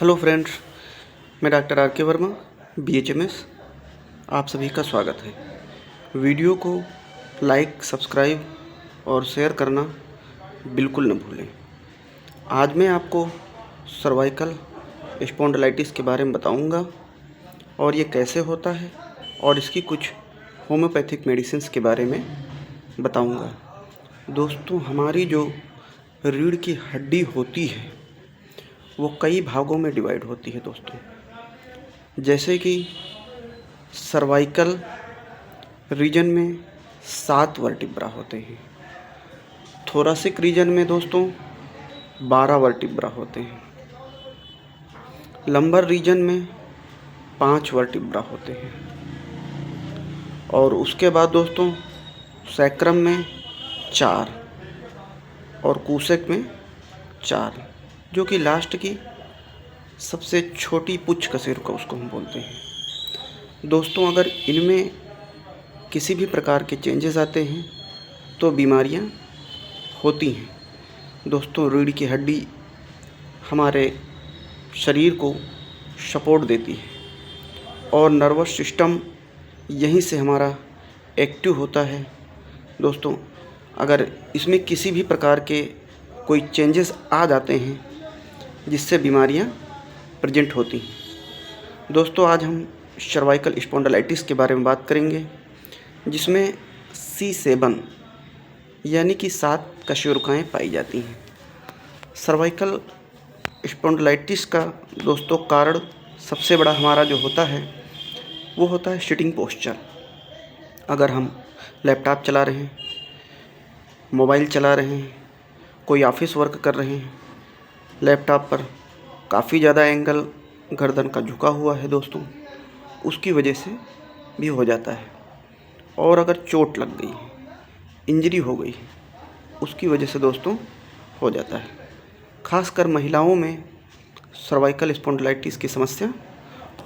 Hello friends, मैं doctor R के Verma BHMS आप सभी का स्वागत है। वीडियो को लाइक, सब्सक्राइब और शेयर करना बिल्कुल न भूलें। आज मैं आपको सर्वाइकल स्पॉन्डिलाइटिस के बारे में बताऊंगा और ये कैसे होता है और इसकी कुछ होम्योपैथिक मेडिसिन्स के बारे में बताऊंगा। दोस्तों, हमारी जो रीढ़ की हड्डी होती है वो कई भागों में डिवाइड होती है दोस्तों। जैसे कि सर्वाइकल रीजन में 7 वर्टिब्रा होते हैं। थोरासिक रीजन में दोस्तों 12 वर्टिब्रा होते हैं। लंबर रीजन में 5 वर्टिब्रा होते हैं। और उसके बाद दोस्तों सैक्रम में 4 और कूसेक में 4, जो कि लास्ट की सबसे छोटी पुच्छ कशेरुका उसको हम बोलते हैं। दोस्तों, अगर इनमें किसी भी प्रकार के चेंजेस आते हैं तो बीमारियां होती हैं। दोस्तों, रीढ़ की हड्डी हमारे शरीर को सपोर्ट देती है और नर्वस सिस्टम यहीं से हमारा एक्टिव होता है। दोस्तों, अगर इसमें किसी भी प्रकार के कोई चेंजेस आ जाते हैं जिससे बीमारियां प्रेजेंट होती हैं। दोस्तों, आज हम सर्वाइकल स्पॉन्डिलाइटिस के बारे में बात करेंगे, जिसमें C7 यानी कि 7 कशेरुकाएँ पाई जाती हैं। सर्वाइकल स्पॉन्डिलाइटिस का दोस्तों कारण सबसे बड़ा हमारा जो होता है वो होता है सिटिंग पोस्चर। अगर हम लैपटॉप चला रहे हैं, मोबाइल चला रहे हैं, कोई ऑफिस वर्क कर रहे हैं, लैपटॉप पर काफ़ी ज़्यादा एंगल गर्दन का झुका हुआ है दोस्तों, उसकी वजह से भी हो जाता है। और अगर चोट लग गई है, इंजरी हो गई है, उसकी वजह से दोस्तों हो जाता है। खासकर महिलाओं में सर्वाइकल स्पॉन्डिलाइटिस की समस्या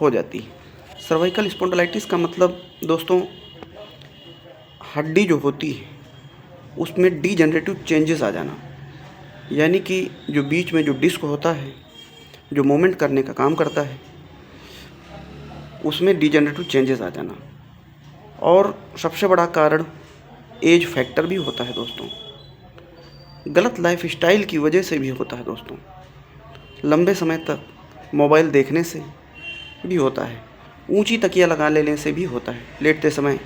हो जाती है। सर्वाइकल स्पॉन्डिलाइटिस का मतलब दोस्तों हड्डी जो होती है उसमें डीजनरेटिव चेंजेस आ जाना, यानी कि जो बीच में जो डिस्क होता है जो मूवमेंट करने का काम करता है उसमें डीजनरेटिव चेंजेस आ जाना। और सबसे बड़ा कारण एज फैक्टर भी होता है दोस्तों। गलत लाइफ स्टाइल की वजह से भी होता है दोस्तों। लंबे समय तक मोबाइल देखने से भी होता है। ऊंची तकिया लगा लेने से भी होता है। लेटते समय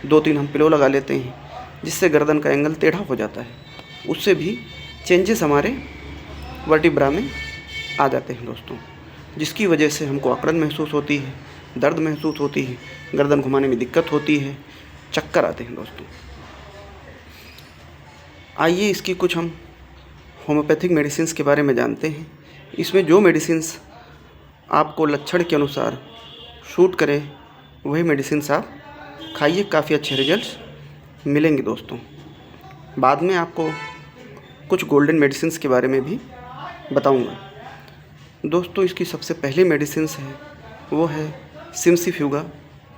2-3 हम पिलो लगा लेते हैं जिससे गर्दन का एंगल टेढ़ा हो जाता है, उससे भी चेंजेस हमारे वर्टिब्रा में आ जाते हैं दोस्तों, जिसकी वजह से हमको अकड़न महसूस होती है, दर्द महसूस होती है, गर्दन घुमाने में दिक्कत होती है, चक्कर आते हैं दोस्तों। आइए इसकी कुछ हम होम्योपैथिक मेडिसिन्स के बारे में जानते हैं। इसमें जो मेडिसिन्स आपको लक्षण के अनुसार सूट करे वही मेडिसिन्स आप खाइए, काफ़ी अच्छे रिजल्ट्स मिलेंगे दोस्तों। बाद में आपको कुछ गोल्डन मेडिसिन्स के बारे में भी बताऊंगा। दोस्तों, इसकी सबसे पहली मेडिसिन्स है वो है सिम्सिफ्यूगा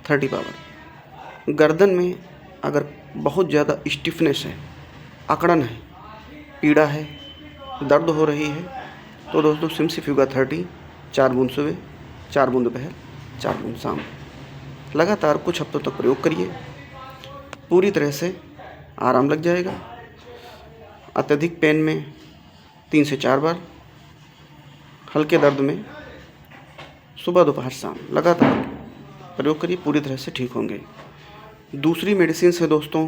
30 पावर। गर्दन में अगर बहुत ज़्यादा स्टिफनेस है, अकड़न है, पीड़ा है, दर्द हो रही है तो दोस्तों सिम्सिफ्यूगा 30 4 बूंद सुबह, 4 बूंद दोपहर, 4 बूंद शाम लगातार कुछ हफ्तों तक प्रयोग करिए। पूरी तरह से आराम लग जाएगा। अत्यधिक पेन में 3 से 4 बार, हल्के दर्द में सुबह, दोपहर, शाम लगातार प्रयोग करिए, पूरी तरह से ठीक होंगे। दूसरी मेडिसिन है दोस्तों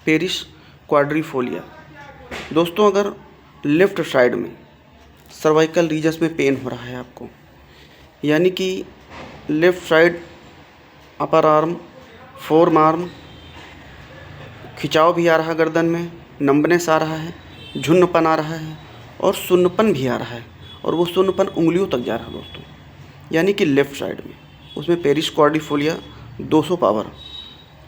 पेरिस क्वाड्रिफोलिया। दोस्तों, अगर लेफ़्ट साइड में सर्वाइकल रीजन में पेन हो रहा है आपको, यानी कि left side upper arm, four arm खिंचाव भी आ रहा है, गर्दन में नंबनेस आ रहा है, झुन्नपन आ रहा है और सुन्नपन भी आ रहा है, और वो सुन्नपन उंगलियों तक जा रहा है दोस्तों, यानी कि लेफ़्ट साइड में, उसमें पेरिस क्वाड्रिफोलिया 200 पावर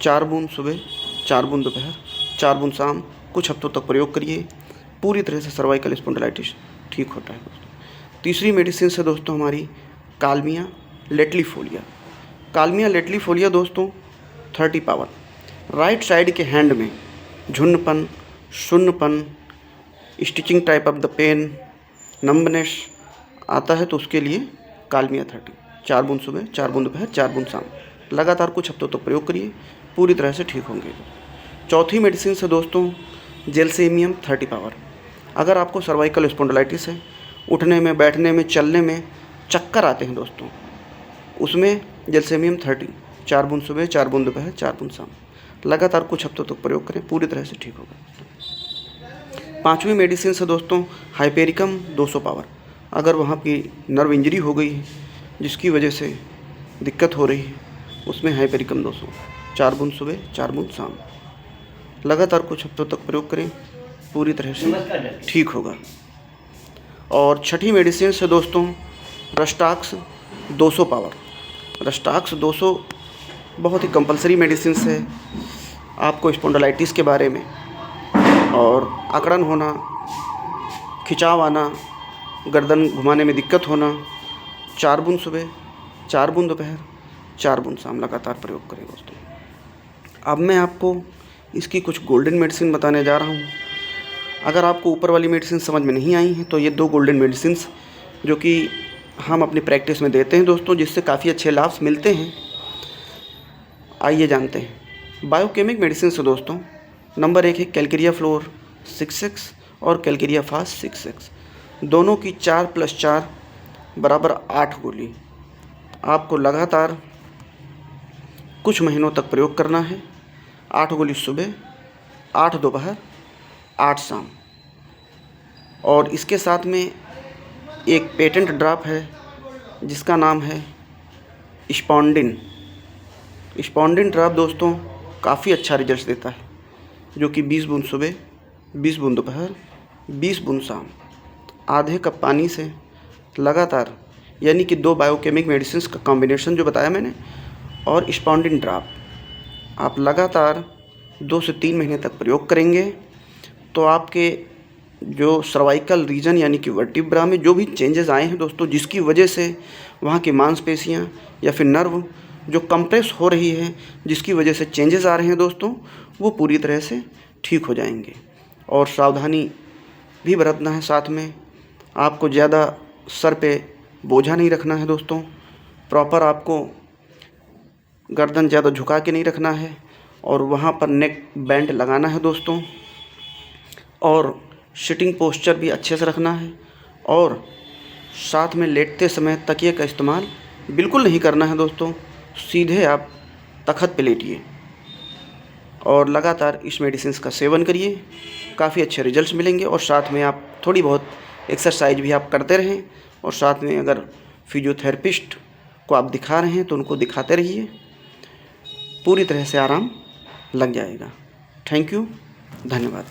4 बूंद सुबह, 4 बूंद दोपहर, 4 बूंद शाम कुछ हफ्तों तक प्रयोग करिए। पूरी तरह से सर्वाइकल स्पॉन्डिलाइटिस ठीक होता है दोस्तों। तीसरी मेडिसिन है दोस्तों हमारी कालमिया लेटलीफोलिया। कालमिया लेटलीफोलिया दोस्तों 30 पावर। राइट साइड के हैंड में झुन्नपन, सुन्नपन, stitching type of the pain, numbness, आता है तो उसके लिए कालमिया 30, 4 बूंद सुबह, 4 बूंद दोपहर, 4 बूंद शाम, लगातार कुछ हफ्तों तक प्रयोग करिए, पूरी तरह से ठीक होंगे। चौथी मेडिसिन है दोस्तों जेलसेमियम 30 पावर। अगर आपको सर्वाइकल स्पॉन्डिलाइटिस है, उठने में, बैठने में, चलने में चक्कर आते हैं दोस्तों, उसमें जेलसेमियम 30, 4 बूंद सुबह, 4 बूंद दोपहर, 4 बूंद शाम, लगातार कुछ हफ्तों तक प्रयोग करें, पूरी तरह से ठीक होगा। पांचवी मेडिसिन है दोस्तों हाइपेरिकम 200 पावर। अगर वहाँ की नर्व इंजरी हो गई है जिसकी वजह से दिक्कत हो रही है, उसमें हाइपेरिकम 200, 4 बूंद सुबह, 4 बूंद शाम, लगातार कुछ हफ्तों तक प्रयोग करें, पूरी तरह से ठीक होगा। और छठी मेडिसिन है दोस्तों रस्टाक्स 200 पावर। रस्टाक्स 200 बहुत ही कंपलसरी मेडिसिन है। आपको स्पॉन्डिलाइटिस के बारे में और अकड़न होना, खिंचाव आना, गर्दन घुमाने में दिक्कत होना, 4 बूंद सुबह, 4 बूंद दोपहर, 4 बूंद शाम, लगातार प्रयोग करें दोस्तों। अब मैं आपको इसकी कुछ गोल्डन मेडिसिन बताने जा रहा हूँ। अगर आपको ऊपर वाली मेडिसिन समझ में नहीं आई हैं तो ये 2 गोल्डन मेडिसिन जो कि हम अपनी प्रैक्टिस में देते हैं दोस्तों, जिससे काफ़ी अच्छे लाभ मिलते हैं, आइए जानते हैं। बायोकेमिक मेडिसिन से दोस्तों नंबर 1 है कैलकेरिया फ्लोर 6/6 और कैलकेरिया फास्ट 6/6। दोनों की 4 + 4 = 8 गोली आपको लगातार कुछ महीनों तक प्रयोग करना है। 8 गोली सुबह, 8 दोपहर, 8 शाम। और इसके साथ में एक पेटेंट ड्रॉप है जिसका नाम है स्पॉन्डिन। स्पॉन्डिन ड्रॉप दोस्तों काफ़ी अच्छा रिजल्ट देता है, जो कि 20 बूंद सुबह, 20 बूंद दोपहर, 20 बूंद शाम, आधे कप पानी से लगातार, यानी कि 2 बायोकेमिक मेडिसिन का कॉम्बिनेशन जो बताया मैंने और स्पॉन्डिन ड्रॉप, आप लगातार 2 से 3 महीने तक प्रयोग करेंगे तो आपके जो सर्वाइकल रीजन यानी कि वर्टिब्रा में जो भी चेंजेस आए हैं दोस्तों, जिसकी वजह से वहाँ की मांसपेशियाँ या फिर नर्व जो कंप्रेस हो रही है, जिसकी वजह से चेंजेस आ रहे हैं दोस्तों, वो पूरी तरह से ठीक हो जाएंगे। और सावधानी भी बरतना है, साथ में आपको ज़्यादा सर पे बोझा नहीं रखना है दोस्तों, प्रॉपर आपको गर्दन ज़्यादा झुका के नहीं रखना है और वहाँ पर नेक बैंड लगाना है दोस्तों, और सिटिंग पोस्चर भी अच्छे से रखना है। और साथ में लेटते समय तकिए का इस्तेमाल बिल्कुल नहीं करना है दोस्तों, सीधे आप तख़्त पे लेटिए और लगातार इस मेडिसिन का सेवन करिए, काफ़ी अच्छे रिजल्ट्स मिलेंगे। और साथ में आप थोड़ी बहुत एक्सरसाइज भी आप करते रहें, और साथ में अगर फिजियोथेरेपिस्ट को आप दिखा रहे हैं तो उनको दिखाते रहिए, पूरी तरह से आराम लग जाएगा। थैंक यू, धन्यवाद।